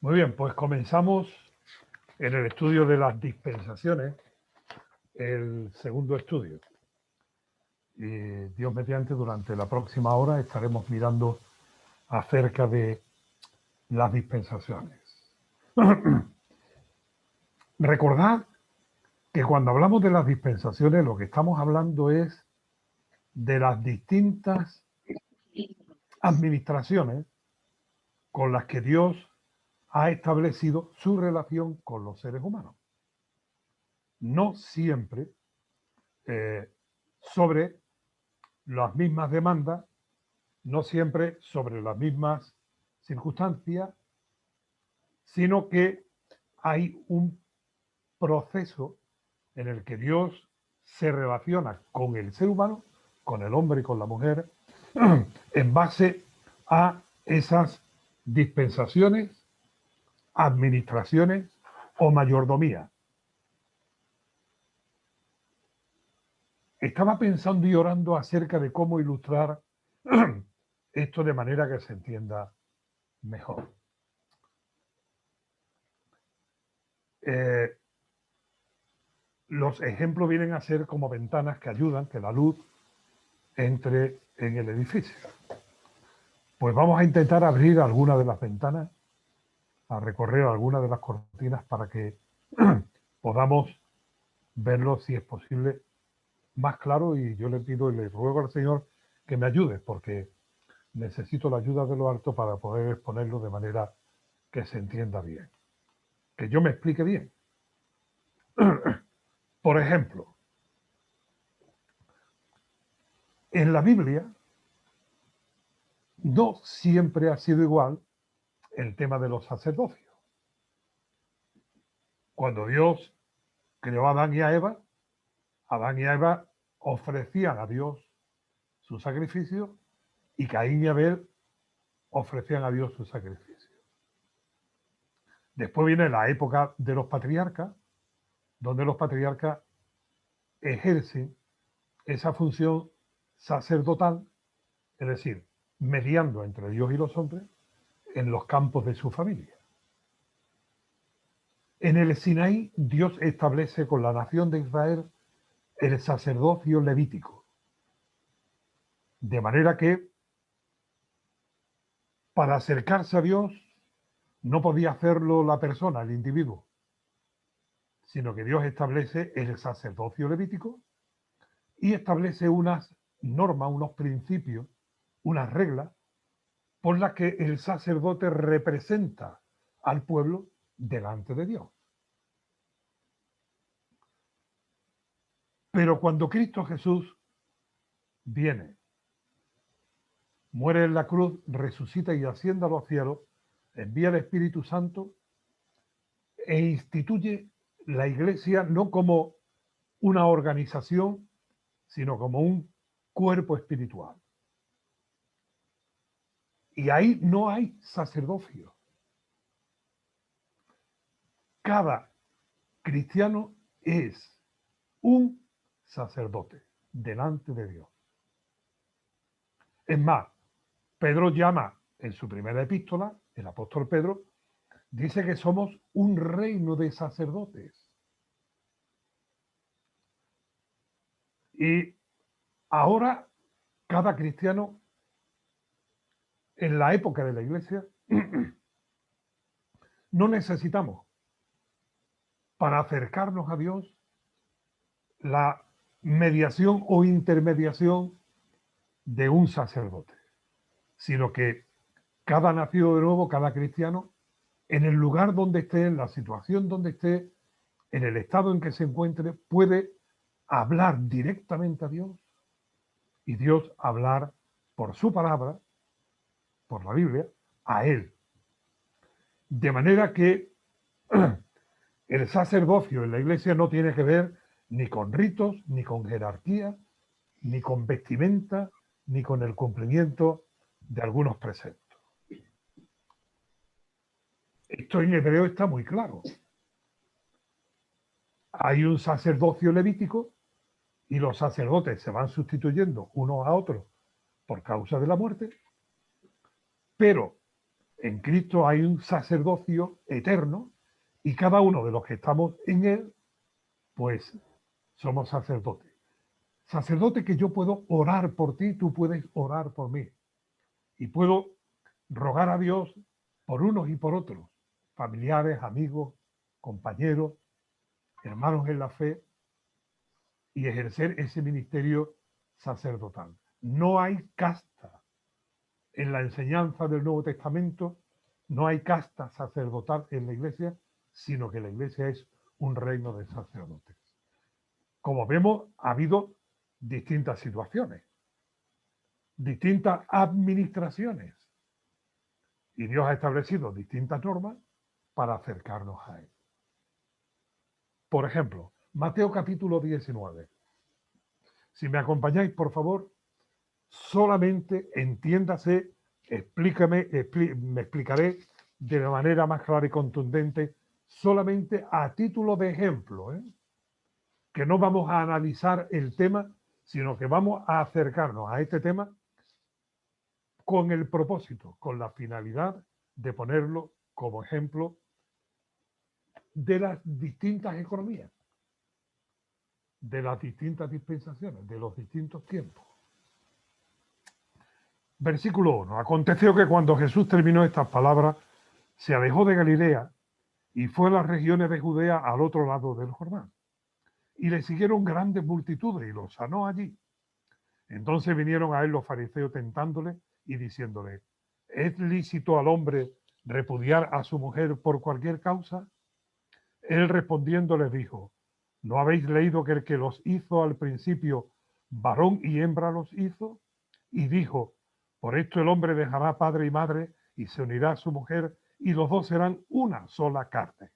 Muy bien, pues comenzamos en el estudio de las dispensaciones, el segundo estudio. Y Dios mediante, durante la próxima hora estaremos mirando acerca de las dispensaciones. Recordad que cuando hablamos de las dispensaciones lo que estamos hablando es de las distintas administraciones con las que Dios ha establecido su relación con los seres humanos. No siempre sobre las mismas demandas, no siempre sobre las mismas circunstancias, sino que hay un proceso en el que Dios se relaciona con el ser humano, con el hombre y con la mujer, en base a esas dispensaciones, administraciones o mayordomía. Estaba pensando y orando acerca de cómo ilustrar esto de manera que se entienda mejor. Los ejemplos vienen a ser como ventanas que ayudan que la luz entre en el edificio. Pues vamos a intentar abrir alguna de las ventanas, a recorrer alguna de las cortinas para que podamos verlo, si es posible, más claro. Y yo le pido y le ruego al Señor que me ayude, porque necesito la ayuda de lo alto para poder exponerlo de manera que se entienda bien, que yo me explique bien. Por ejemplo, en la Biblia no siempre ha sido igual el tema de los sacerdocios. Cuando Dios creó a Adán y a Eva ofrecían a Dios su sacrificio y Caín y Abel ofrecían a Dios su sacrificio. Después viene la época de los patriarcas, donde los patriarcas ejercen esa función sacerdotal, es decir, mediando entre Dios y los hombres en los campos de su familia. En el Sinaí, Dios establece con la nación de Israel el sacerdocio levítico, de manera que para acercarse a Dios no podía hacerlo la persona, el individuo, sino que Dios establece el sacerdocio levítico y establece unas normas, unos principios, unas reglas por las que el sacerdote representa al pueblo delante de Dios. Pero cuando Cristo Jesús viene, muere en la cruz, resucita y asciende a los cielos, envía el Espíritu Santo e instituye la Iglesia no como una organización, sino como un cuerpo espiritual. Y ahí no hay sacerdocio. Cada cristiano es un sacerdote delante de Dios. Es más, Pedro llama en su primera epístola, el apóstol Pedro, dice que somos un reino de sacerdotes. Y ahora cada cristiano en la época de la iglesia no necesitamos para acercarnos a Dios la mediación o intermediación de un sacerdote, sino que cada nacido de nuevo, cada cristiano, en el lugar donde esté, en la situación donde esté, en el estado en que se encuentre, puede hablar directamente a Dios y Dios hablar por su palabra, por la Biblia, a él. De manera que el sacerdocio en la iglesia no tiene que ver ni con ritos, ni con jerarquía, ni con vestimenta, ni con el cumplimiento de algunos preceptos. Esto en hebreo está muy claro. Hay un sacerdocio levítico y los sacerdotes se van sustituyendo unos a otros por causa de la muerte, pero En Cristo hay un sacerdocio eterno y cada uno de los que estamos en él, pues somos sacerdotes. Sacerdote que yo puedo orar por ti, tú puedes orar por mí. Y puedo rogar a Dios por unos y por otros, familiares, amigos, compañeros, hermanos en la fe, y ejercer ese ministerio sacerdotal. No hay casta en la enseñanza del Nuevo Testamento, no hay casta sacerdotal en la iglesia, sino que la iglesia es un reino de sacerdotes. Como vemos, ha habido distintas situaciones, distintas administraciones, y Dios ha establecido distintas normas para acercarnos a Él. Por ejemplo, Mateo capítulo 19. Si me acompañáis, por favor, solamente entiéndase, me explicaré de la manera más clara y contundente, solamente a título de ejemplo, que no vamos a analizar el tema, sino que vamos a acercarnos a este tema con el propósito, con la finalidad de ponerlo como ejemplo de las distintas economías, de las distintas dispensaciones, de los distintos tiempos. Versículo 1. Aconteció que cuando Jesús terminó estas palabras, se alejó de Galilea y fue a las regiones de Judea al otro lado del Jordán. Y le siguieron grandes multitudes y los sanó allí. Entonces vinieron a él los fariseos tentándole y diciéndole, ¿es lícito al hombre repudiar a su mujer por cualquier causa? Él respondiendo les dijo, ¿no habéis leído que el que los hizo al principio, varón y hembra los hizo? Y dijo, por esto el hombre dejará padre y madre y se unirá a su mujer y los dos serán una sola carne.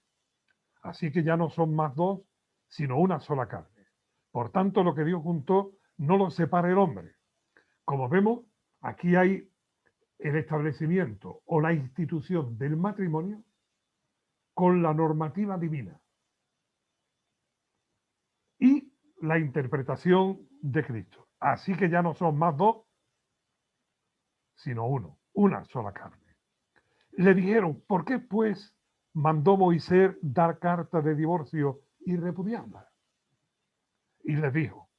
Así que ya no son más dos, sino una sola carne. Por tanto, lo que Dios juntó, no lo separe el hombre. Como vemos, aquí hay el establecimiento o la institución del matrimonio con la normativa divina y la interpretación de Cristo. Así que ya no son más dos, sino uno, una sola carne. Le dijeron, ¿por qué pues mandó Moisés dar carta de divorcio y repudiarla? Y les dijo,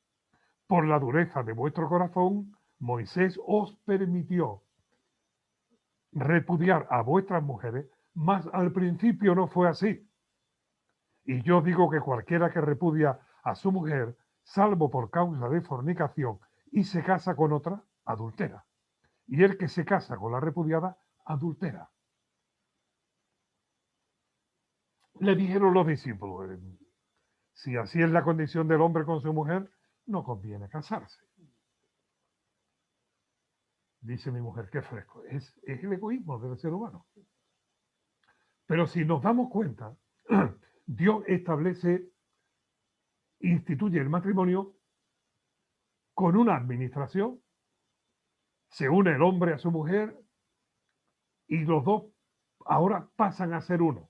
por la dureza de vuestro corazón, Moisés os permitió repudiar a vuestras mujeres, mas al principio no fue así. Y yo digo que cualquiera que repudia a su mujer, salvo por causa de fornicación, y se casa con otra, adultera. Y el que se casa con la repudiada, adultera. Le dijeron los discípulos, si así es la condición del hombre con su mujer, no conviene casarse. Dice mi mujer, qué fresco. Es el egoísmo del ser humano. Pero si nos damos cuenta, Dios instituye el matrimonio con una administración, se une el hombre a su mujer y los dos ahora pasan a ser uno.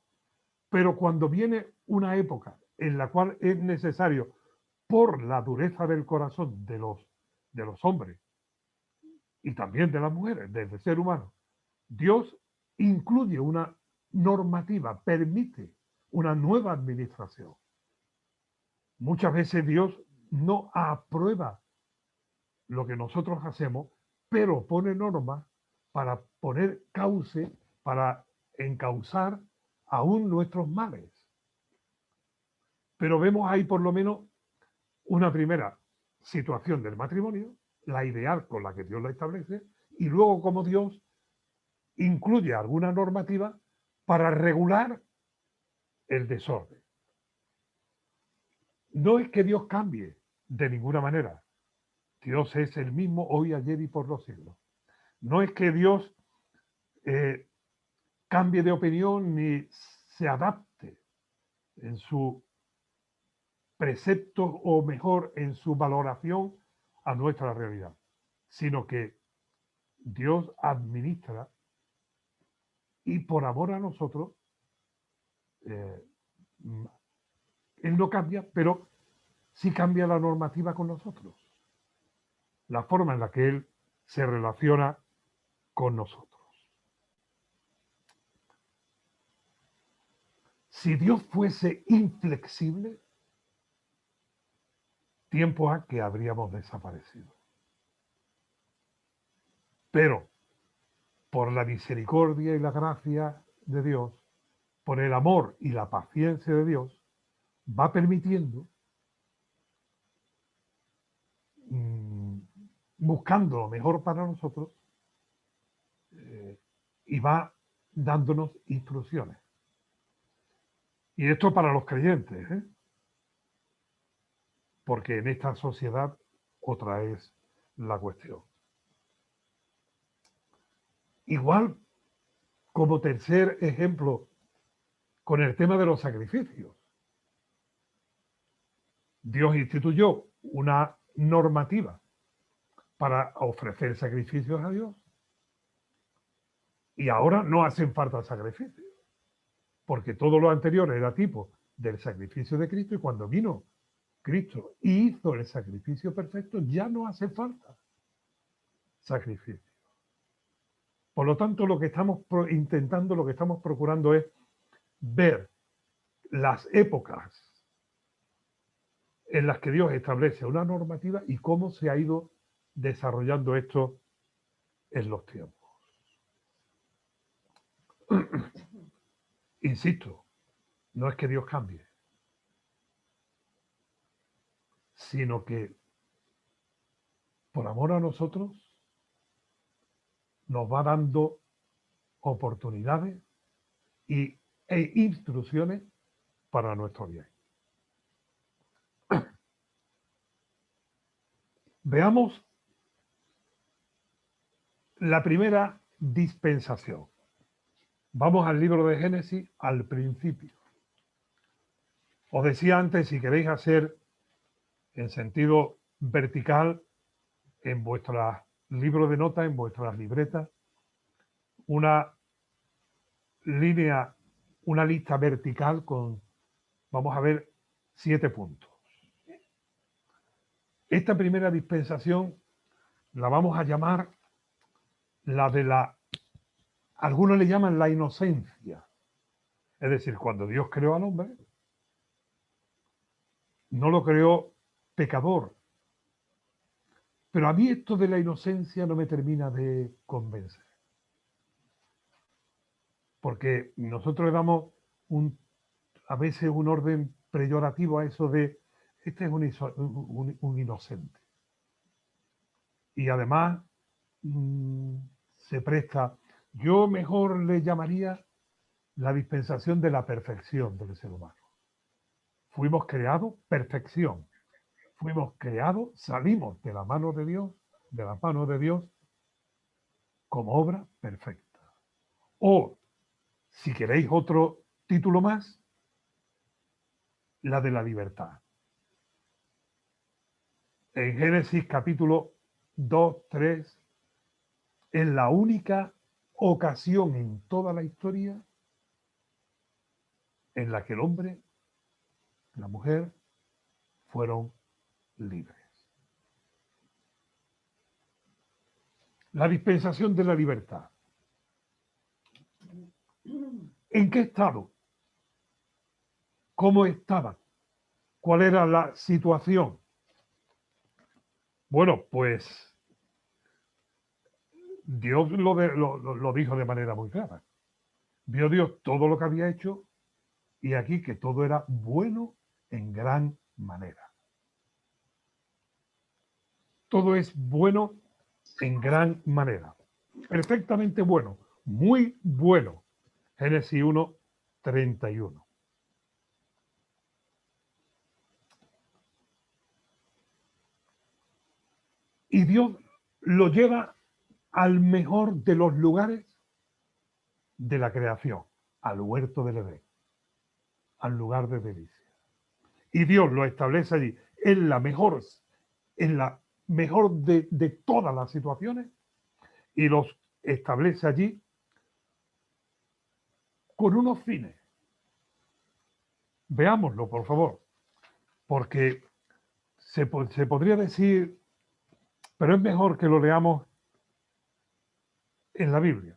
Pero cuando viene una época en la cual es necesario, por la dureza del corazón de los hombres y también de las mujeres, del ser humano, Dios incluye una normativa, permite una nueva administración. Muchas veces Dios no aprueba lo que nosotros hacemos, pero pone normas para poner cauce, para encauzar aún nuestros males. Pero vemos ahí por lo menos una primera situación del matrimonio, la ideal con la que Dios la establece, y luego cómo Dios incluye alguna normativa para regular el desorden. No es que Dios cambie de ninguna manera. Dios es el mismo hoy, ayer y por los siglos. No es que Dios cambie de opinión ni se adapte en su precepto o mejor en su valoración a nuestra realidad, sino que Dios administra y por amor a nosotros, eh, Él no cambia, pero sí cambia la normativa con nosotros, la forma en la que Él se relaciona con nosotros. Si Dios fuese inflexible, tiempo a que habríamos desaparecido. Pero por la misericordia y la gracia de Dios, por el amor y la paciencia de Dios, va permitiendo, buscando lo mejor para nosotros, y va dándonos instrucciones. Y esto para los creyentes, porque en esta sociedad otra es la cuestión. Igual como tercer ejemplo, con el tema de los sacrificios. Dios instituyó una normativa para ofrecer sacrificios a Dios y ahora no hacen falta sacrificios, porque todo lo anterior era tipo del sacrificio de Cristo y cuando vino Cristo y hizo el sacrificio perfecto ya no hace falta sacrificio. Por lo tanto, lo que estamos intentando, lo que estamos procurando es ver las épocas en las que Dios establece una normativa y cómo se ha ido desarrollando esto en los tiempos. Insisto, no es que Dios cambie, sino que por amor a nosotros nos va dando oportunidades e instrucciones para nuestro bien. Veamos la primera dispensación. Vamos al libro de Génesis, al principio. Os decía antes, si queréis hacer en sentido vertical en vuestros libros de notas, en vuestras libretas, una línea, una lista vertical con, vamos a ver, 7 puntos. Esta primera dispensación la vamos a llamar la de la, algunos le llaman la inocencia. Es decir, cuando Dios creó al hombre, no lo creó pecador. Pero a mí esto de la inocencia no me termina de convencer. Porque nosotros le damos a veces un orden peyorativo a eso de este es un inocente. Y además se presta, yo mejor le llamaría la dispensación de la perfección del ser humano. Fuimos creados perfección. Fuimos creados, salimos de la mano de Dios como obra perfecta. O, si queréis otro título más, la de la libertad. En Génesis capítulo 2, 3, es la única ocasión en toda la historia en la que el hombre, la mujer, fueron libres. La dispensación de la libertad. ¿En qué estado? ¿Cómo estaban? ¿Cuál era la situación? Bueno, pues Dios lo dijo de manera muy clara. Vio Dios todo lo que había hecho y aquí que todo era bueno en gran manera. Todo es bueno en gran manera. Perfectamente bueno, muy bueno. Génesis 1, 31. Y Dios lo lleva al mejor de los lugares de la creación, al huerto del Edén, al lugar de delicia. Y Dios lo establece allí en la mejor de todas las situaciones y los establece allí con unos fines. Veámoslo, por favor, porque se podría decir, pero es mejor que lo leamos en la Biblia,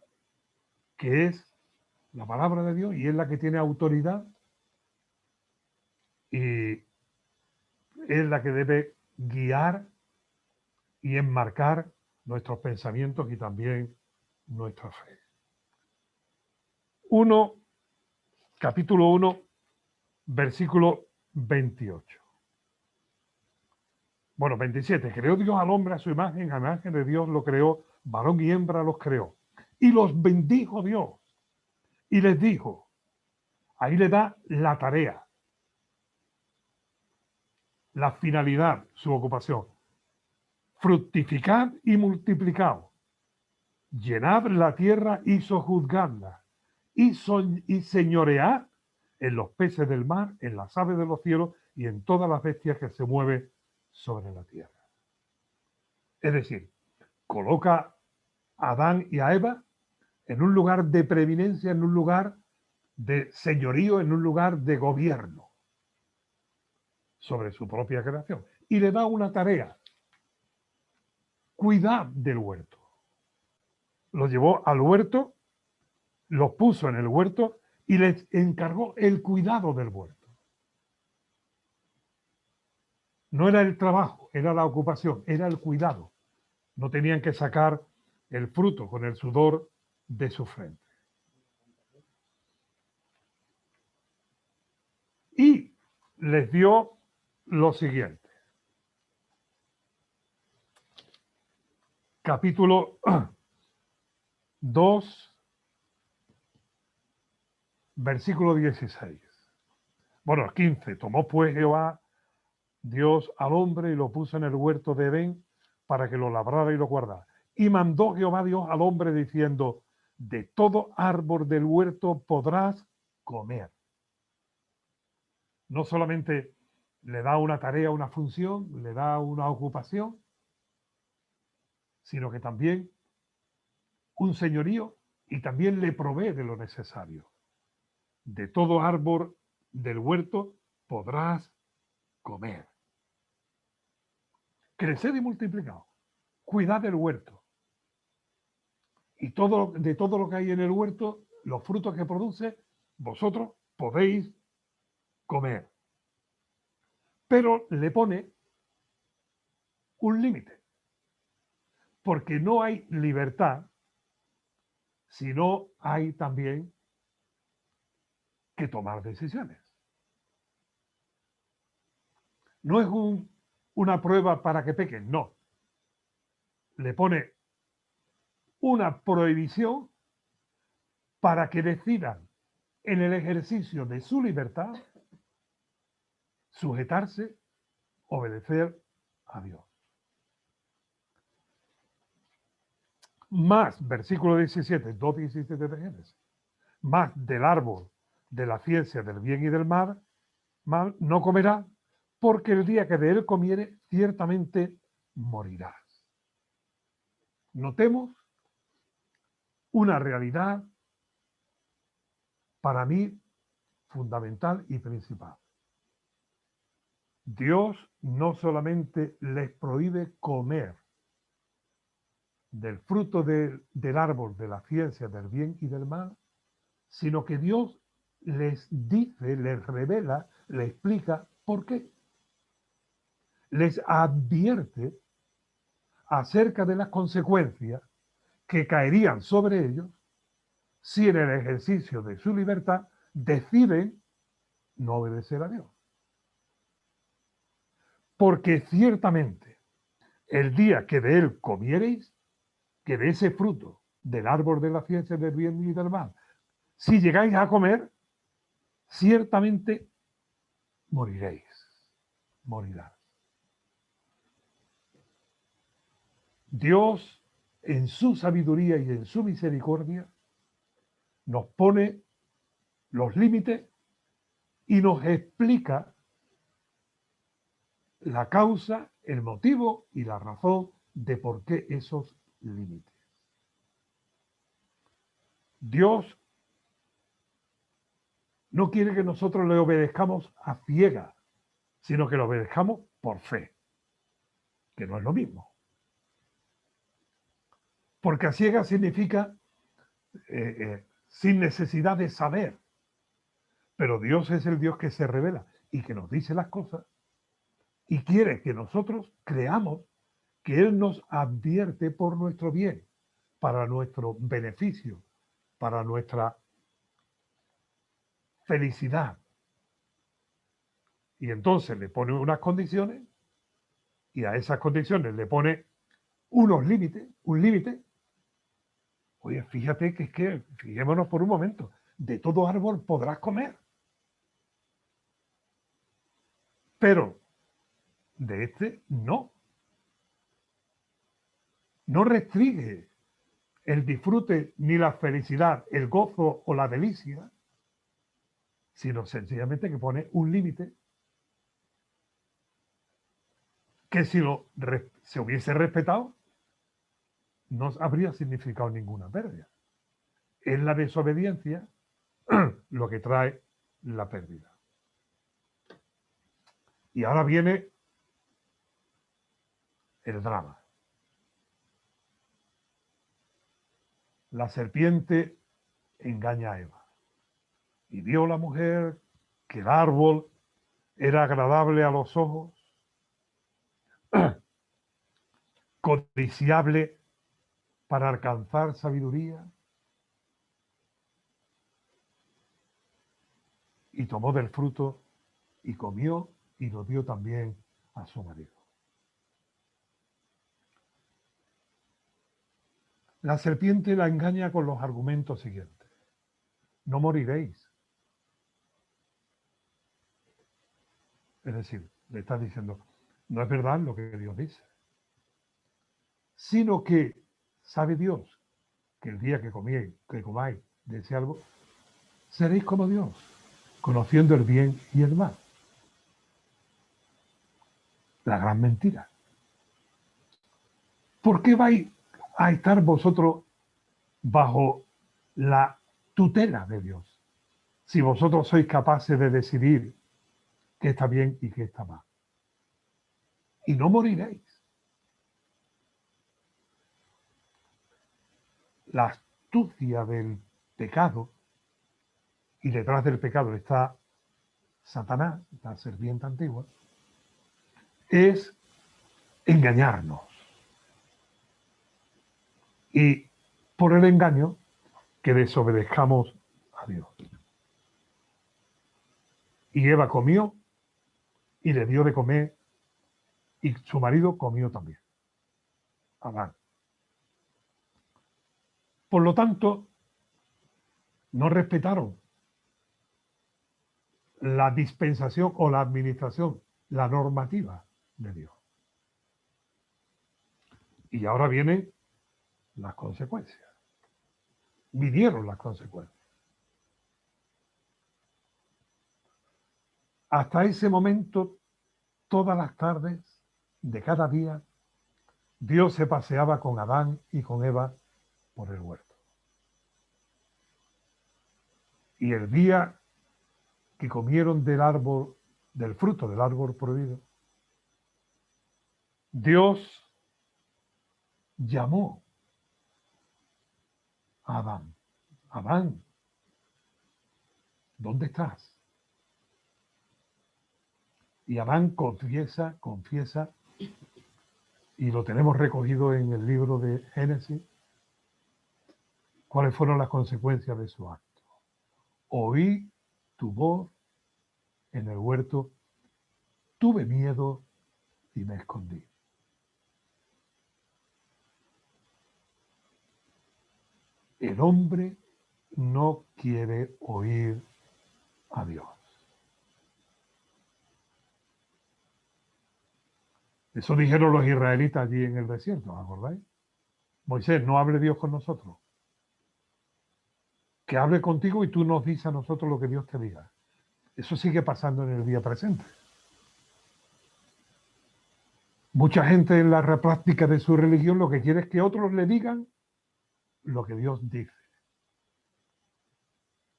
que es la palabra de Dios y es la que tiene autoridad es la que debe guiar y enmarcar nuestros pensamientos y también nuestra fe. Capítulo 1, versículo 28. Bueno, 27. Creó Dios al hombre a su imagen, a imagen de Dios lo creó, varón y hembra los creó. Y los bendijo Dios. Y les dijo, ahí le da la tarea, la finalidad, su ocupación. Fructificad y multiplicad, llenad la tierra y sojuzgadla, y señoread en los peces del mar, en las aves de los cielos y en todas las bestias que se mueven sobre la tierra. Es decir, coloca a Adán y a Eva en un lugar de preeminencia, en un lugar de señorío, en un lugar de gobierno sobre su propia creación. Y le da una tarea, cuidar del huerto. Los llevó al huerto, los puso en el huerto y les encargó el cuidado del huerto. No era el trabajo, era la ocupación, era el cuidado. No tenían que sacar el fruto con el sudor de su frente. Y les dio lo siguiente. Capítulo 2, versículo 16. Bueno, 15. Tomó pues Jehová Dios al hombre y lo puso en el huerto de Edén para que lo labrara y lo guardara. Y mandó Jehová Dios al hombre diciendo, de todo árbol del huerto podrás comer. No solamente le da una tarea, una función, le da una ocupación, sino que también un señorío y también le provee de lo necesario. De todo árbol del huerto podrás comer. Creced y multiplicaos. Cuidad del huerto. Y de todo lo que hay en el huerto, los frutos que produce, vosotros podéis comer. Pero le pone un límite. Porque no hay libertad si no hay también que tomar decisiones. No es una prueba para que pequen, no. Le pone una prohibición para que decidan en el ejercicio de su libertad sujetarse, obedecer a Dios. Más, versículo 17, 2:17 de Génesis, más del árbol de la ciencia del bien y del mal no comerá, porque el día que de él comiere, ciertamente morirás. Notemos una realidad para mí fundamental y principal. Dios no solamente les prohíbe comer del fruto del árbol de la ciencia del bien y del mal, sino que Dios les dice, les revela, les explica por qué. Les advierte acerca de las consecuencias que caerían sobre ellos si en el ejercicio de su libertad deciden no obedecer a Dios. Porque ciertamente el día que de él comiereis, que de ese fruto del árbol de la ciencia del bien y del mal, si llegáis a comer, ciertamente moriréis, morirás. Dios, en su sabiduría y en su misericordia, nos pone los límites y nos explica la causa, el motivo y la razón de por qué esos límites. Dios no quiere que nosotros le obedezcamos a ciegas, sino que le obedezcamos por fe, que no es lo mismo. Porque a ciegas significa sin necesidad de saber. Pero Dios es el Dios que se revela y que nos dice las cosas y quiere que nosotros creamos que Él nos advierte por nuestro bien, para nuestro beneficio, para nuestra felicidad. Y entonces le pone unas condiciones y a esas condiciones le pone unos límites, un límite. Oye, fíjate que es que, fijémonos por un momento, de todo árbol podrás comer, pero de este no. No restringe el disfrute ni la felicidad, el gozo o la delicia, sino sencillamente que pone un límite que si se hubiese respetado, no habría significado ninguna pérdida. Es la desobediencia lo que trae la pérdida. Y ahora viene el drama. La serpiente engaña a Eva. Y vio la mujer que el árbol era agradable a los ojos, codiciable para alcanzar sabiduría, y tomó del fruto y comió y lo dio también a su marido. La serpiente la engaña con los argumentos siguientes. No moriréis. Es decir, le está diciendo, no es verdad lo que Dios dice, sino que sabe Dios que el día que comáis de ese árbol, seréis como Dios, conociendo el bien y el mal. La gran mentira. ¿Por qué vais a estar vosotros bajo la tutela de Dios si vosotros sois capaces de decidir qué está bien y qué está mal? Y no moriréis. La astucia del pecado, y detrás del pecado está Satanás, la serpiente antigua, es engañarnos. Y por el engaño que desobedezcamos a Dios. Y Eva comió y le dio de comer y su marido comió también. Adán. Por lo tanto, no respetaron la dispensación o la administración, la normativa de Dios. Y ahora vienen las consecuencias. Vinieron las consecuencias. Hasta ese momento, todas las tardes de cada día, Dios se paseaba con Adán y con Eva por el huerto. Y el día que comieron del árbol, del fruto del árbol prohibido, Dios llamó a Adán. Adán, ¿dónde estás? Y Adán confiesa, y lo tenemos recogido en el libro de Génesis, cuáles fueron las consecuencias de su acto. Oí tu voz en el huerto, tuve miedo y me escondí. El hombre no quiere oír a Dios. Eso dijeron los israelitas allí en el desierto, ¿acordáis? Moisés, no hable Dios con nosotros. Que hable contigo y tú nos dices a nosotros lo que Dios te diga. Eso sigue pasando en el día presente. Mucha gente en la práctica de su religión lo que quiere es que otros le digan lo que Dios dice.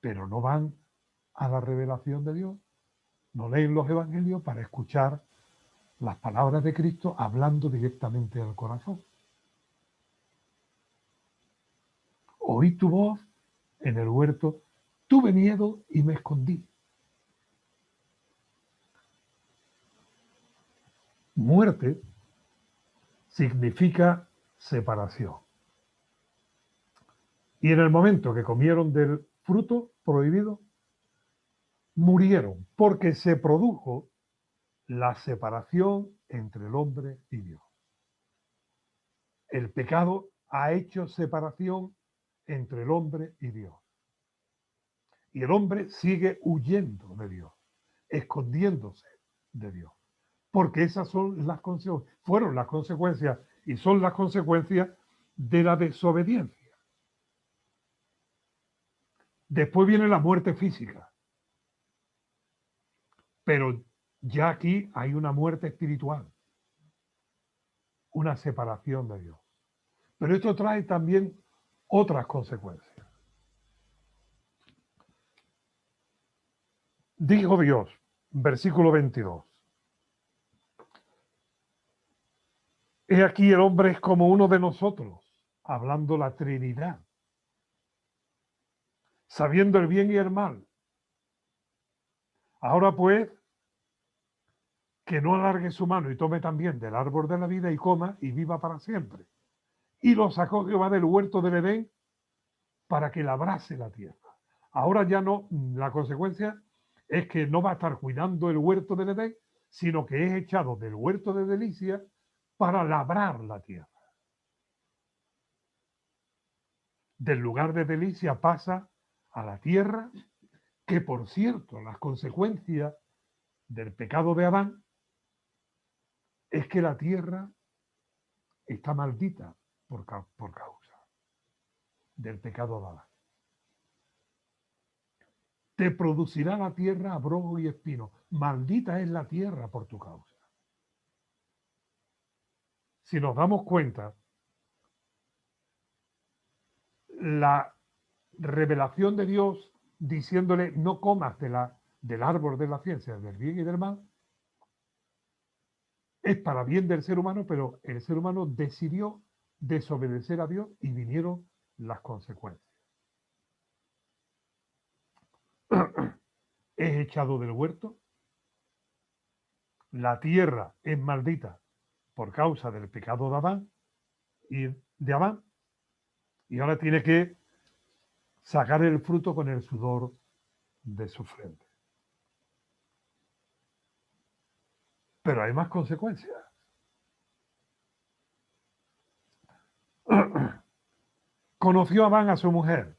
Pero no van a la revelación de Dios, no leen los evangelios para escuchar las palabras de Cristo hablando directamente al corazón. Oí tu voz en el huerto, tuve miedo y me escondí. Muerte significa separación. Y en el momento que comieron del fruto prohibido, murieron porque se produjo la separación entre el hombre y Dios. El pecado ha hecho separación entre el hombre y Dios. Y el hombre sigue huyendo de Dios, escondiéndose de Dios. Porque esas son las consecuencias, fueron las consecuencias y son las consecuencias de la desobediencia. Después viene la muerte física. Pero ya aquí hay una muerte espiritual, una separación de Dios. Pero esto trae también otras consecuencias. Dijo Dios, versículo 22. He aquí el hombre es como uno de nosotros, hablando la Trinidad, sabiendo el bien y el mal. Ahora pues, que no alargue su mano y tome también del árbol de la vida y coma y viva para siempre. Y lo sacó Jehová del huerto del Edén para que labrase la tierra. Ahora ya no, la consecuencia es que no va a estar cuidando el huerto del Edén, sino que es echado del huerto de delicia para labrar la tierra. Del lugar de delicia pasa a la tierra, que por cierto, las consecuencias del pecado de Adán es que la tierra está maldita por causa del pecado de Adán. Te producirá la tierra abrojo y espino. Maldita es la tierra por tu causa. Si nos damos cuenta, la revelación de Dios diciéndole no comas del árbol de la ciencia, del bien y del mal, es para bien del ser humano, pero el ser humano decidió desobedecer a Dios y vinieron las consecuencias. Es echado del huerto, la tierra es maldita por causa del pecado de Adán y ahora tiene que sacar el fruto con el sudor de su frente. Pero hay más consecuencias. Conoció Adán a su mujer,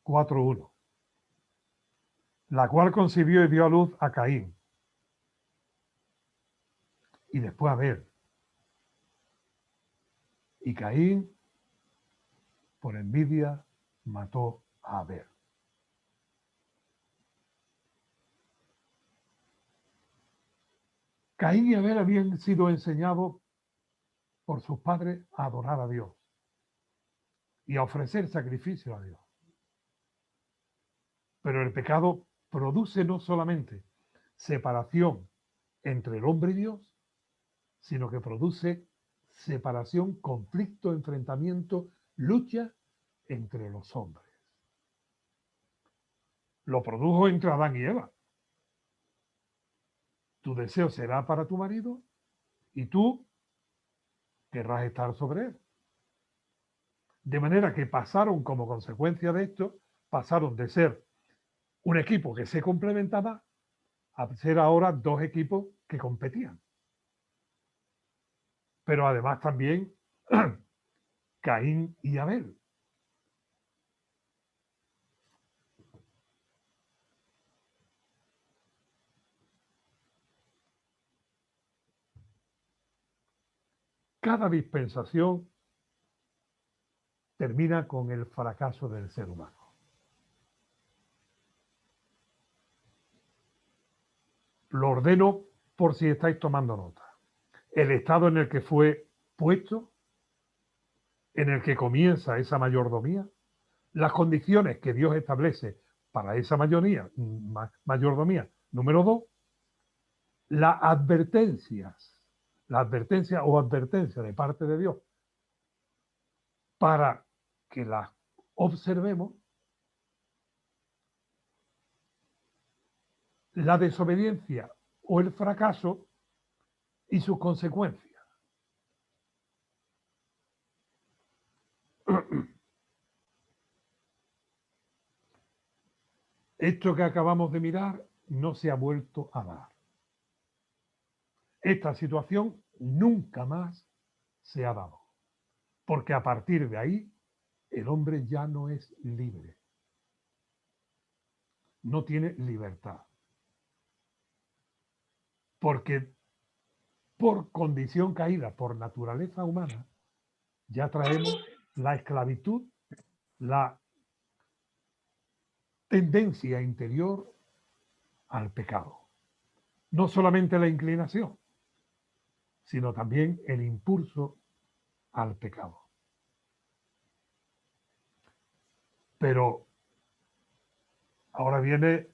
4:1, la cual concibió y dio a luz a Caín. Y después a Abel. Y Caín, por envidia, mató a Abel. Caín y Abel habían sido enseñados por sus padres a adorar a Dios y a ofrecer sacrificio a Dios. Pero el pecado produce no solamente separación entre el hombre y Dios, sino que produce separación, conflicto, enfrentamiento, lucha entre los hombres. Lo produjo entre Adán y Eva. Tu deseo será para tu marido y tú querrás estar sobre él. De manera que pasaron, como consecuencia de esto, pasaron de ser un equipo que se complementaba a ser ahora dos equipos que competían. Pero además también Caín y Abel. Cada dispensación termina con el fracaso del ser humano. Lo ordeno por si estáis tomando nota. El estado en el que fue puesto, en el que comienza esa mayordomía, las condiciones que Dios establece para esa mayordomía. Número 2, las advertencias, la advertencia o advertencia de parte de Dios para que las observemos. La desobediencia o el fracaso y sus consecuencias. Esto que acabamos de mirar no se ha vuelto a dar. Esta situación nunca más se ha dado, porque a partir de ahí el hombre ya no es libre, no tiene libertad, porque por condición caída, por naturaleza humana, ya traemos la esclavitud, la tendencia interior al pecado. No solamente la inclinación, sino también el impulso al pecado. Pero ahora viene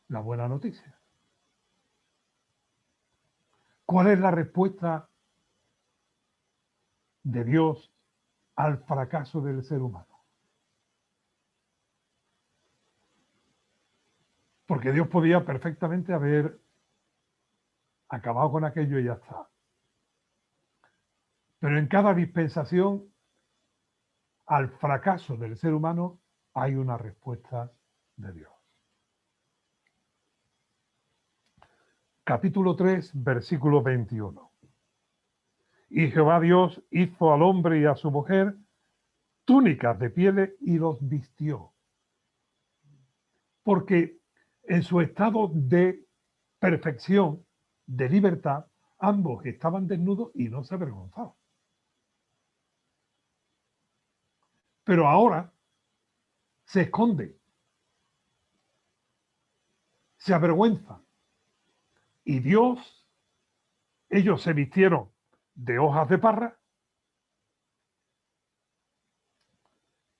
la buena noticia. ¿Cuál es la respuesta de Dios al fracaso del ser humano? Porque Dios podía perfectamente haber acabado con aquello y ya está. Pero en cada dispensación al fracaso del ser humano hay una respuesta de Dios. Capítulo 3, versículo 21. Y Jehová Dios hizo al hombre y a su mujer túnicas de pieles y los vistió. Porque en su estado de perfección, de libertad, ambos estaban desnudos y no se avergonzaban. Pero ahora se esconden, se avergüenzan. Y Dios, ellos se vistieron de hojas de parra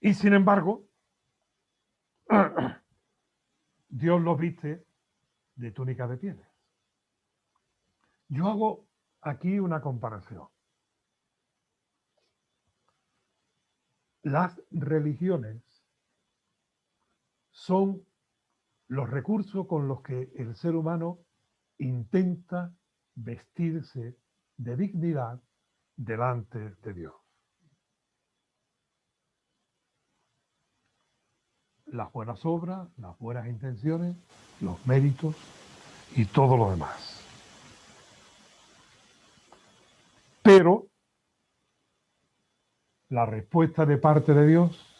y sin embargo, Dios los viste de túnica de pieles. Yo hago aquí una comparación. Las religiones son los recursos con los que el ser humano intenta vestirse de dignidad delante de Dios. Las buenas obras, las buenas intenciones, los méritos y todo lo demás. Pero la respuesta de parte de Dios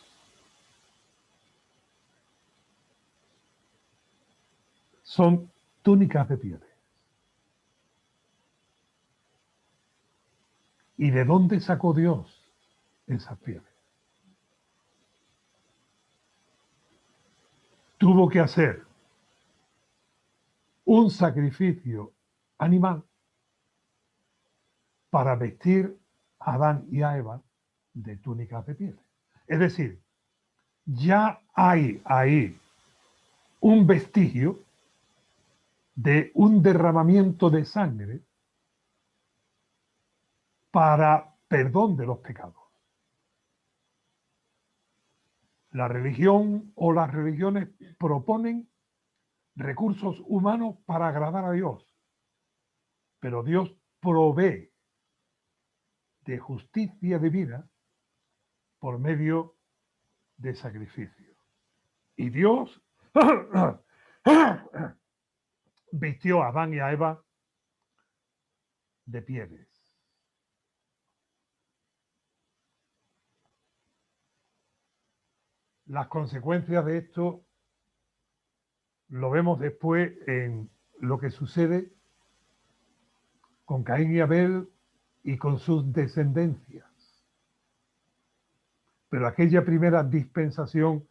son túnicas de pieles. ¿Y de dónde sacó Dios esas pieles? Tuvo que hacer un sacrificio animal para vestir a Adán y a Eva de túnicas de pieles. Es decir, ya hay ahí un vestigio de un derramamiento de sangre para perdón de los pecados. La religión o las religiones proponen recursos humanos para agradar a Dios, pero Dios provee de justicia divina por medio de sacrificio. Y Dios vistió a Adán y a Eva de pieles. Las consecuencias de esto lo vemos después en lo que sucede con Caín y Abel y con sus descendencias. Pero aquella primera dispensación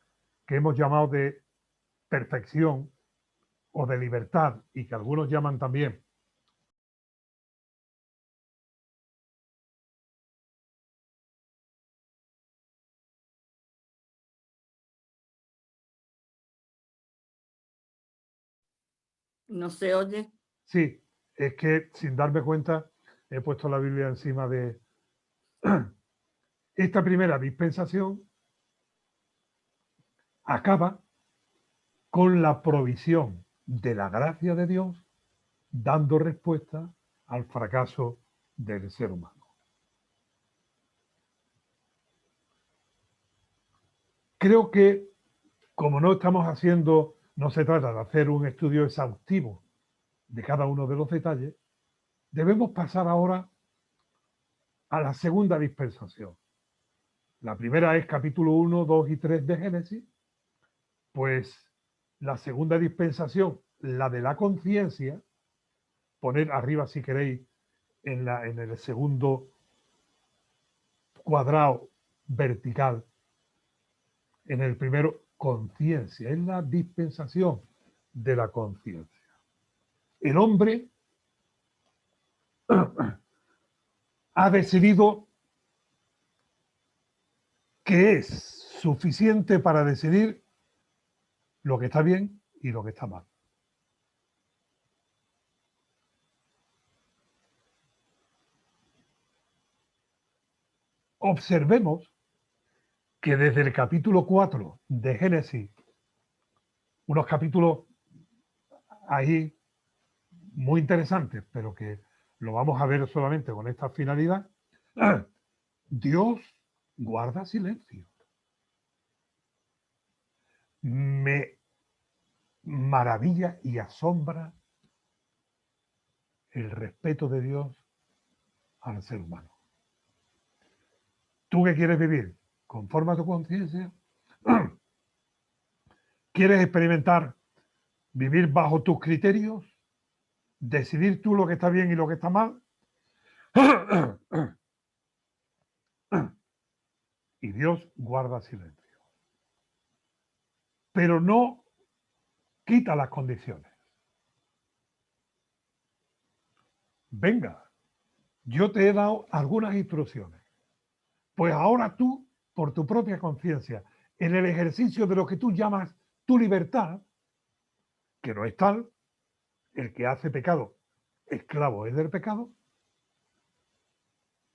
que hemos llamado de perfección o de libertad y que algunos llaman también No se oye. sí, es que sin darme cuenta he puesto la Biblia encima de esta primera dispensación acaba con la provisión de la gracia de Dios dando respuesta al fracaso del ser humano. Creo que, como no estamos haciendo, no se trata de hacer un estudio exhaustivo de cada uno de los detalles, debemos pasar ahora a la segunda dispensación. La primera es capítulo 1, 2 y 3 de Génesis, pues la segunda dispensación, la de la conciencia, poner arriba si queréis en el segundo cuadrado vertical, en el primero conciencia, es la dispensación de la conciencia. El hombre ha decidido que es suficiente para decidir lo que está bien y lo que está mal. Observemos que desde el capítulo 4 de Génesis, unos capítulos ahí muy interesantes, pero que lo vamos a ver solamente con esta finalidad, Dios guarda silencio. Me maravilla y asombra el respeto de Dios al ser humano. ¿Tú qué quieres vivir? ¿Conforme a tu conciencia? ¿Quieres experimentar vivir bajo tus criterios? ¿Decidir tú lo que está bien y lo que está mal? Y Dios guarda silencio. Pero no quita las condiciones. Venga, yo te he dado algunas instrucciones. Pues ahora tú, por tu propia conciencia, en el ejercicio de lo que tú llamas tu libertad, que no es tal, el que hace pecado, esclavo es del pecado,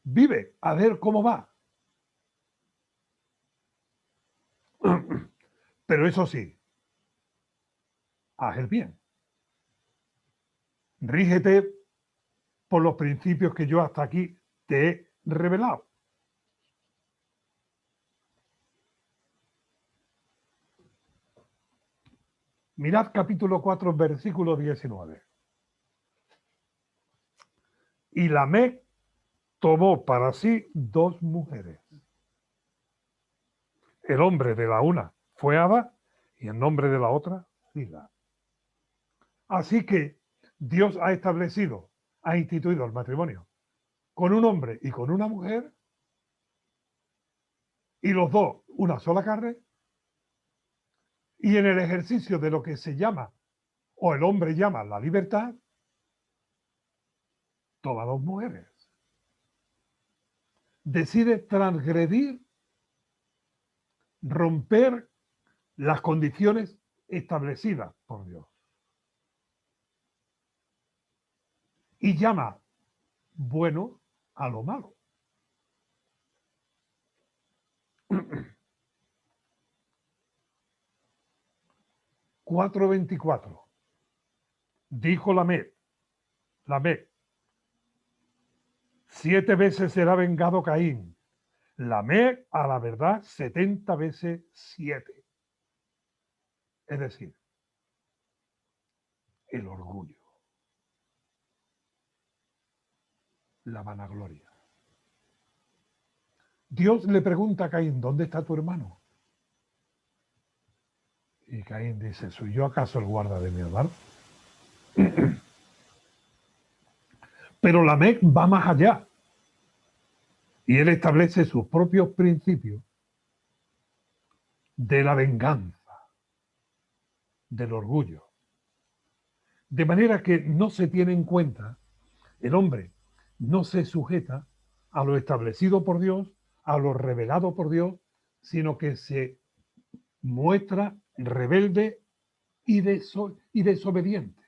vive a ver cómo va. Pero eso sí, haz el bien. Rígete por los principios que yo hasta aquí te he revelado. Mirad capítulo 4, versículo 19. Y Lamec tomó para sí 2 mujeres. El nombre de la una fue Ada y el nombre de la otra, Zila. Así que Dios ha establecido, ha instituido el matrimonio con un hombre y con una mujer, y los dos una sola carne, y en el ejercicio de lo que se llama, o el hombre llama la libertad, toma 2 mujeres. Decide transgredir, romper las condiciones establecidas por Dios. Y llama bueno a lo malo. (4:24) Dijo Lamec, 7 veces será vengado Caín. Lamec a la verdad 70 veces 7. Es decir, el orgullo, la vanagloria. Dios le pregunta a Caín, ¿dónde está tu hermano? Y Caín dice, ¿soy yo acaso el guarda de mi hermano? Pero Lamec va más allá. Y él establece sus propios principios de la venganza, del orgullo. De manera que no se tiene en cuenta, el hombre no se sujeta a lo establecido por Dios, a lo revelado por Dios, sino que se muestra rebelde y desobediente.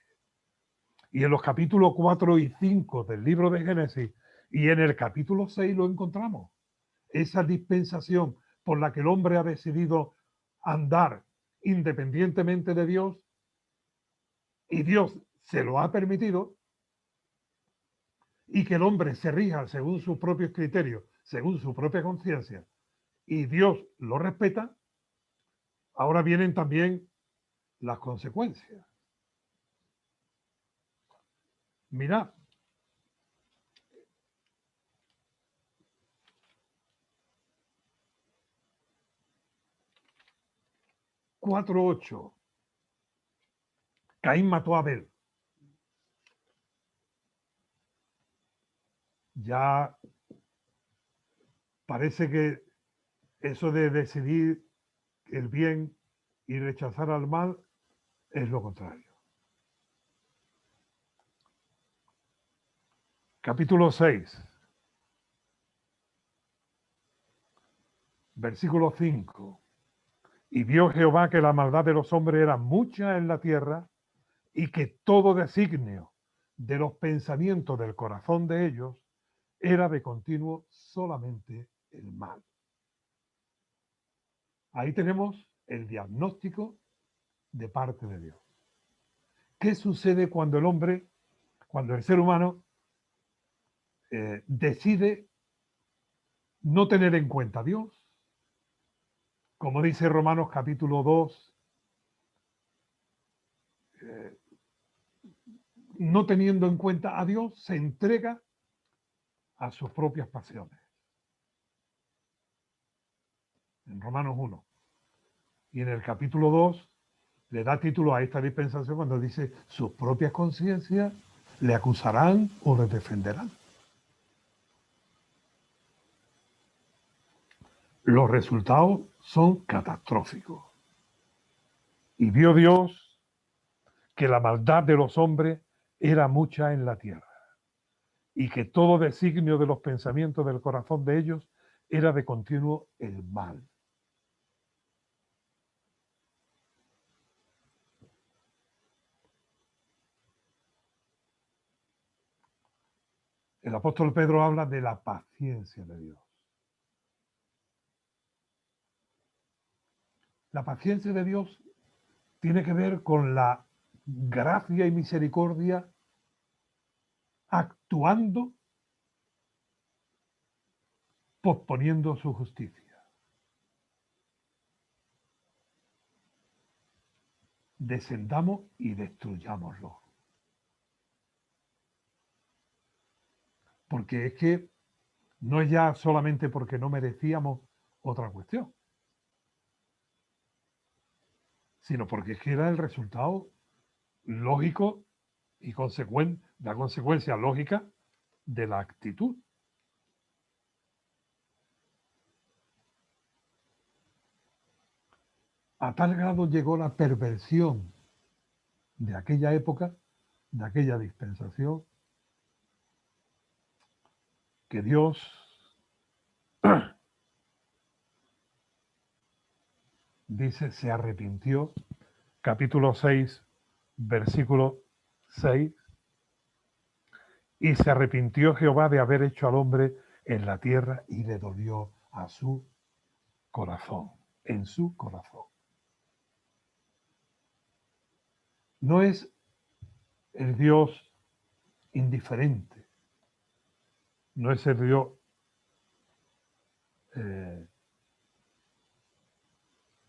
Y en los capítulos 4 y 5 del libro de Génesis y en el capítulo 6 lo encontramos. Esa dispensación por la que el hombre ha decidido andar independientemente de Dios, y Dios se lo ha permitido, y que el hombre se rija según sus propios criterios, según su propia conciencia, y Dios lo respeta, ahora vienen también las consecuencias. Mirad, 4:8. Caín mató a Abel. Ya parece que eso de decidir el bien y rechazar al mal es lo contrario. Capítulo 6, versículo 5. Y vio Jehová que la maldad de los hombres era mucha en la tierra y que todo designio de los pensamientos del corazón de ellos era de continuo solamente el mal. Ahí tenemos el diagnóstico de parte de Dios. ¿Qué sucede cuando el hombre, cuando el ser humano decide no tener en cuenta a Dios? Como dice Romanos capítulo 2, no teniendo en cuenta a Dios, se entrega a sus propias pasiones. En Romanos 1. Y en el capítulo 2 le da título a esta dispensación cuando dice sus propias conciencias le acusarán o le defenderán. Los resultados son catastróficos. Y vio Dios que la maldad de los hombres era mucha en la tierra y que todo designio de los pensamientos del corazón de ellos era de continuo el mal. El apóstol Pedro habla de la paciencia de Dios. La paciencia de Dios tiene que ver con la gracia y misericordia actuando, posponiendo su justicia. Descendamos y destruyámoslo. Porque es que no es ya solamente porque no merecíamos otra cuestión, sino porque es que era el resultado lógico y la consecuencia lógica de la actitud. A tal grado llegó la perversión de aquella época, de aquella dispensación, que Dios dice se arrepintió, capítulo 6, versículo 6, y se arrepintió Jehová de haber hecho al hombre en la tierra y le dolió a su corazón, en su corazón. No es el Dios indiferente, no es el Dios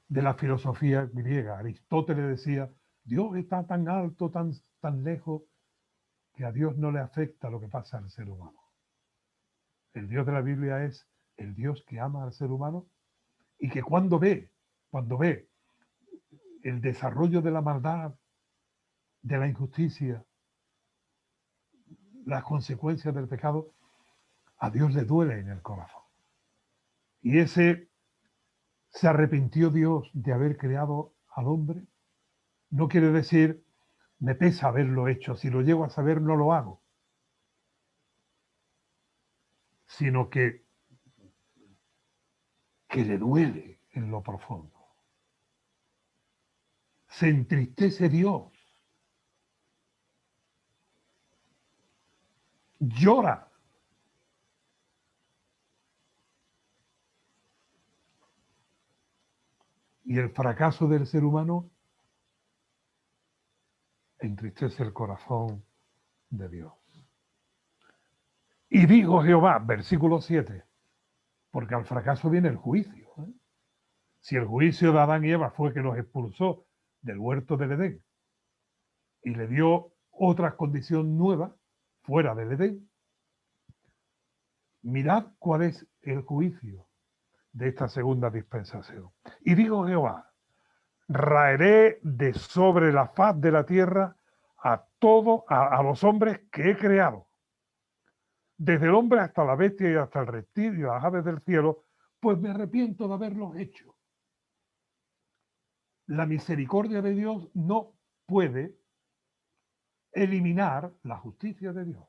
de la filosofía griega. Aristóteles decía, Dios está tan alto, tan lejos, que a Dios no le afecta lo que pasa al ser humano. El Dios de la Biblia es el Dios que ama al ser humano y que cuando ve el desarrollo de la maldad, de la injusticia, las consecuencias del pecado, a Dios le duele en el corazón. Y se arrepintió Dios de haber creado al hombre. No quiere decir, me pesa haberlo hecho, si lo llego a saber no lo hago. Sino que le duele en lo profundo. Se entristece Dios. Llora. Y el fracaso del ser humano entristece el corazón de Dios. Y dijo Jehová, versículo 7, porque al fracaso viene el juicio. Si el juicio de Adán y Eva fue que los expulsó del huerto del Edén y le dio otra condición nueva fuera del Edén, mirad cuál es el juicio de esta segunda dispensación. Y dijo Jehová, raeré de sobre la faz de la tierra a los hombres que he creado, desde el hombre hasta la bestia y hasta el reptil y las aves del cielo, pues me arrepiento de haberlos hecho. La misericordia de Dios no puede eliminar la justicia de Dios.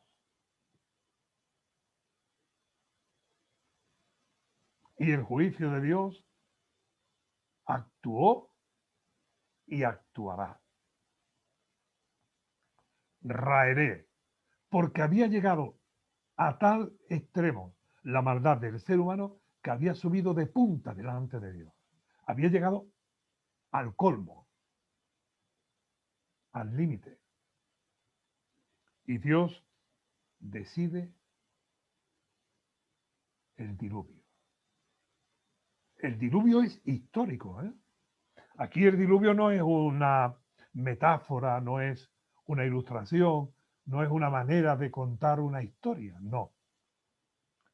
Y el juicio de Dios actuó y actuará. Raeré, porque había llegado a tal extremo la maldad del ser humano que había subido de punta delante de Dios. Había llegado al colmo, al límite. Y Dios decide el diluvio. El diluvio es histórico, ¿eh? Aquí el diluvio no es una metáfora, no es una ilustración, no es una manera de contar una historia, no.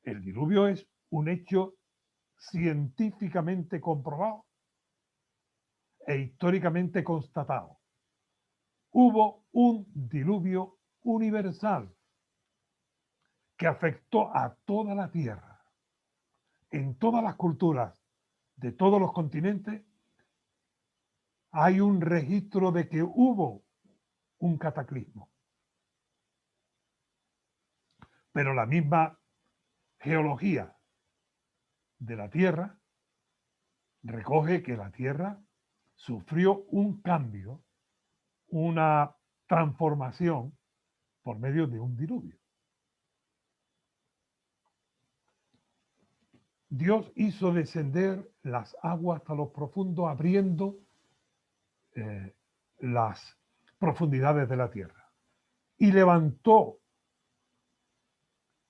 El diluvio es un hecho científicamente comprobado e históricamente constatado. Hubo un diluvio universal que afectó a toda la Tierra, en todas las culturas de todos los continentes. Hay un registro de que hubo un cataclismo. Pero la misma geología de la Tierra recoge que la Tierra sufrió un cambio, una transformación por medio de un diluvio. Dios hizo descender las aguas hasta los profundos, abriendo las profundidades de la tierra. Y levantó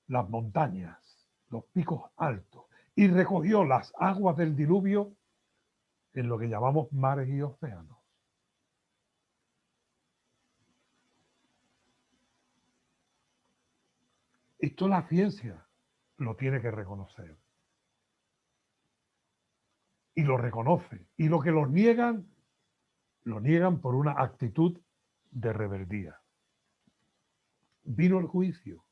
las montañas, los picos altos, y recogió las aguas del diluvio en lo que llamamos mares y océanos. Esto la ciencia lo tiene que reconocer. Y lo reconoce. Y lo que lo niegan por una actitud de rebeldía. Vino el juicio.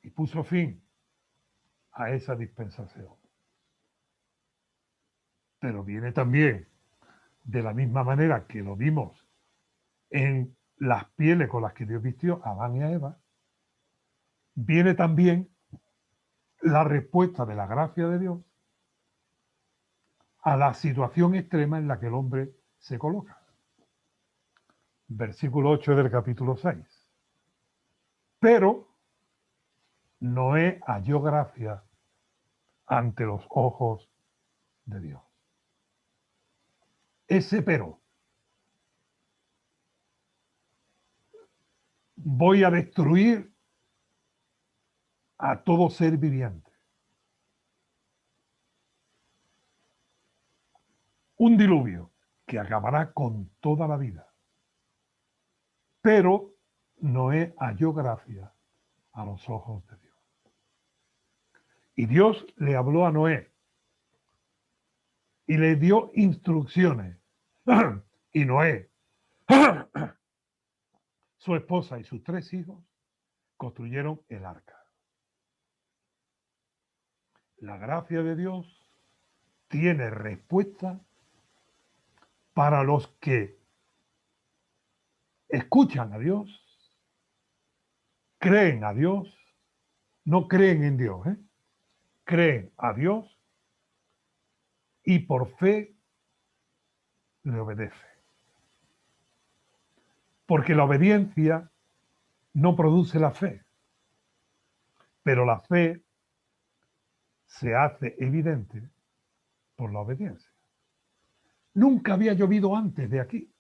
Y puso fin a esa dispensación. Pero viene también, de la misma manera que lo vimos en las pieles con las que Dios vistió a Adán y a Eva, viene también la respuesta de la gracia de Dios a la situación extrema en la que el hombre se coloca. Versículo 8 del capítulo 6. Pero Noé halló gracia ante los ojos de Dios. Ese pero. Voy a destruir a todo ser viviente. Un diluvio que acabará con toda la vida. Pero Noé halló gracia a los ojos de Dios. Y Dios le habló a Noé y le dio instrucciones. Y Noé, su esposa y sus 3 hijos construyeron el arca. La gracia de Dios tiene respuesta para los que escuchan a Dios, creen a Dios, no creen en Dios, creen a Dios y por fe le obedece. Porque la obediencia no produce la fe, pero la fe se hace evidente por la obediencia. Nunca había llovido antes de aquí.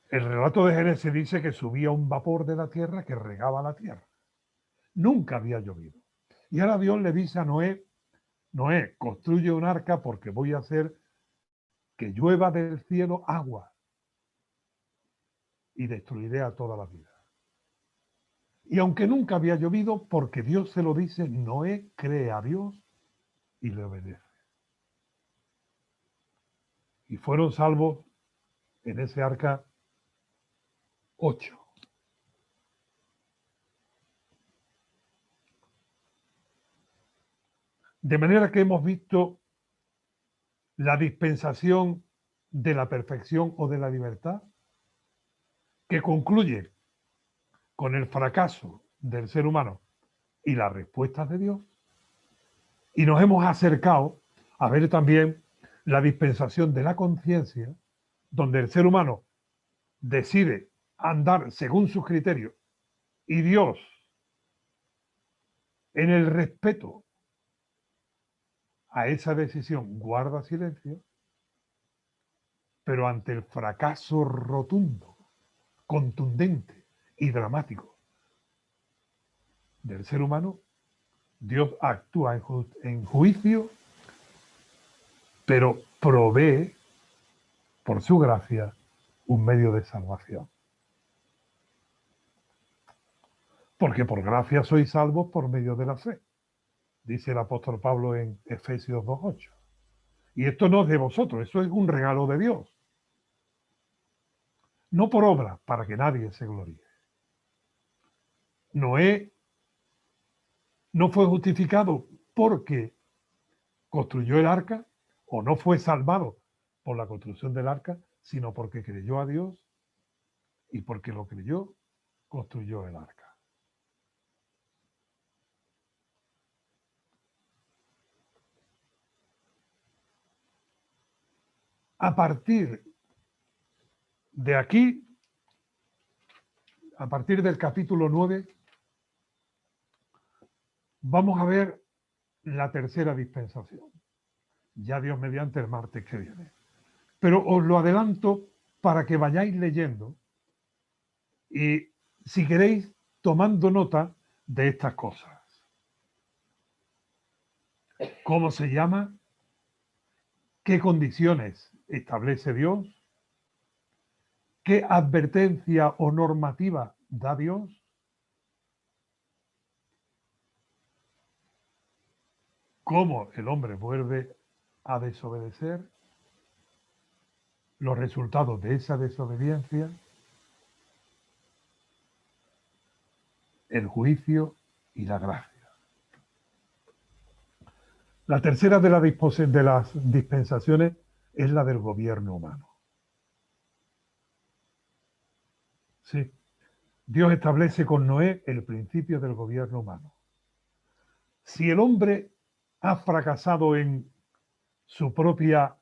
El relato de Génesis dice que subía un vapor de la tierra que regaba la tierra. Nunca había llovido. Y ahora Dios le dice a Noé, Noé, construye un arca porque voy a hacer que llueva del cielo agua y destruiré a toda la vida. Y aunque nunca había llovido, porque Dios se lo dice, Noé cree a Dios y le obedece. Y fueron salvos en ese arca 8. De manera que hemos visto la dispensación de la perfección o de la libertad, que concluye con el fracaso del ser humano y las respuestas de Dios. Y nos hemos acercado a ver también la dispensación de la conciencia, donde el ser humano decide andar según sus criterios y Dios, en el respeto a esa decisión, guarda silencio, pero ante el fracaso rotundo, contundente y dramático del ser humano, Dios actúa en juicio, pero provee, por su gracia, un medio de salvación. Porque por gracia sois salvos por medio de la fe, dice el apóstol Pablo en Efesios 2:8. Y esto no es de vosotros, eso es un regalo de Dios. No por obra, para que nadie se gloríe. Noé no fue justificado porque construyó el arca, o no fue salvado por la construcción del arca, sino porque creyó a Dios y porque lo creyó, construyó el arca. A partir de aquí, a partir del capítulo 9, vamos a ver la tercera dispensación. Ya Dios mediante el martes que viene. Pero os lo adelanto para que vayáis leyendo y, si queréis, tomando nota de estas cosas. ¿Cómo se llama? ¿Qué condiciones establece Dios? ¿Qué advertencia o normativa da Dios? ¿Cómo el hombre vuelve a desobedecer? Los resultados de esa desobediencia, el juicio y la gracia. La tercera de las dispensaciones es la del gobierno humano. Sí, Dios establece con Noé el principio del gobierno humano. Si el hombre ha fracasado en su propia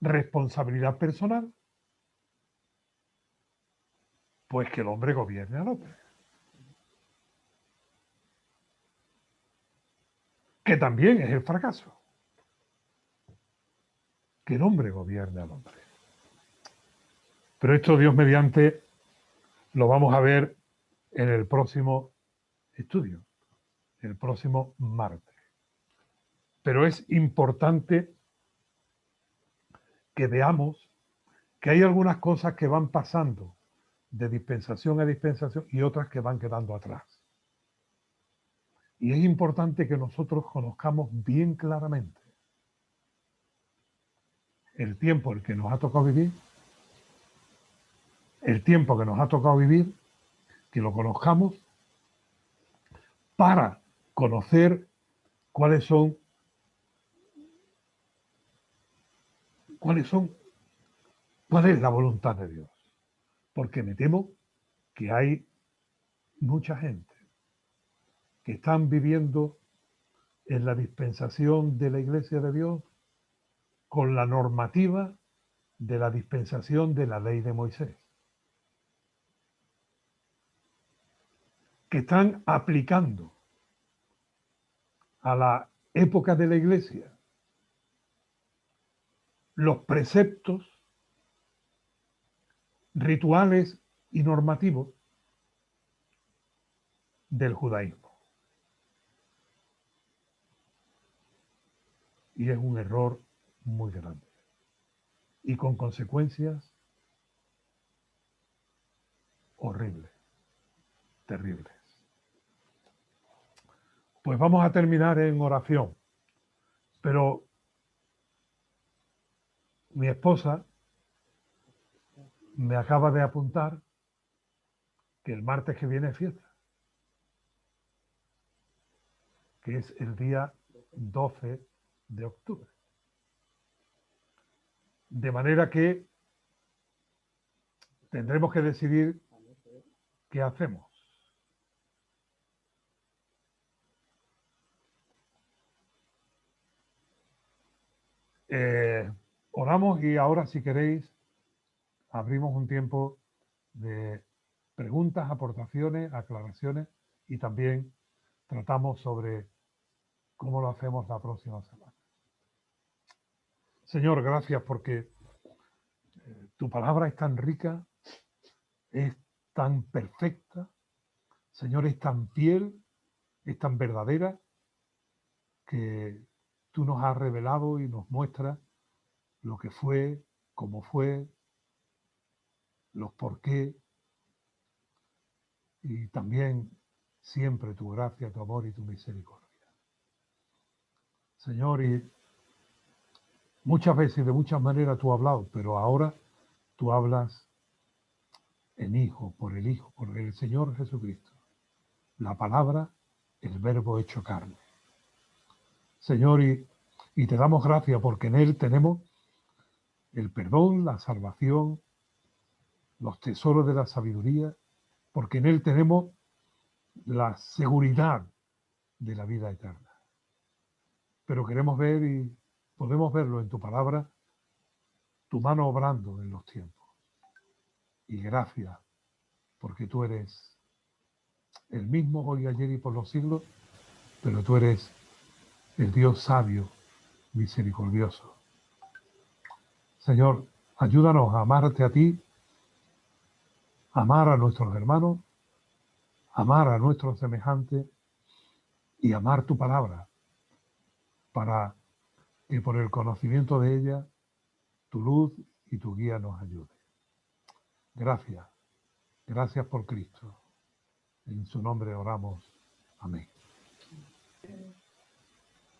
responsabilidad personal, pues que el hombre gobierne al hombre. Que también es el fracaso. Que el hombre gobierne al hombre. Pero esto, Dios mediante, lo vamos a ver en el próximo estudio, el próximo martes. Pero es importante que veamos que hay algunas cosas que van pasando de dispensación a dispensación y otras que van quedando atrás. Y es importante que nosotros conozcamos bien claramente el tiempo el que nos ha tocado vivir, el tiempo que nos ha tocado vivir, que lo conozcamos para conocer cuáles son, cuál es la voluntad de Dios. Porque me temo que hay mucha gente que están viviendo en la dispensación de la Iglesia de Dios con la normativa de la dispensación de la ley de Moisés, que están aplicando a la época de la Iglesia los preceptos, rituales y normativos del judaísmo. Y es un error muy grande y con consecuencias horribles, terribles. Pues vamos a terminar en oración, pero mi esposa me acaba de apuntar que el martes que viene es fiesta, que es el día 12 de octubre. De manera que tendremos que decidir qué hacemos. Oramos y ahora, si queréis, abrimos un tiempo de preguntas, aportaciones, aclaraciones y también tratamos sobre cómo lo hacemos la próxima semana. Señor, gracias porque tu palabra es tan rica, es tan perfecta, Señor, es tan fiel, es tan verdadera, que tú nos has revelado y nos muestras lo que fue, cómo fue, los por qué, y también siempre tu gracia, tu amor y tu misericordia. Señor, y muchas veces y de muchas maneras tú has hablado, pero ahora tú hablas en Hijo, por el Señor Jesucristo. La palabra, el verbo hecho carne. Señor, y te damos gracias porque en Él tenemos el perdón, la salvación, los tesoros de la sabiduría, porque en Él tenemos la seguridad de la vida eterna. Pero queremos ver y podemos verlo en tu palabra, tu mano obrando en los tiempos. Y gracias, porque tú eres el mismo hoy, ayer y por los siglos, pero tú eres el Dios sabio, misericordioso. Señor, ayúdanos a amarte a ti, amar a nuestros hermanos, amar a nuestros semejantes y amar tu palabra, para que por el conocimiento de ella, tu luz y tu guía nos ayude. Gracias, gracias por Cristo. En su nombre oramos. Amén.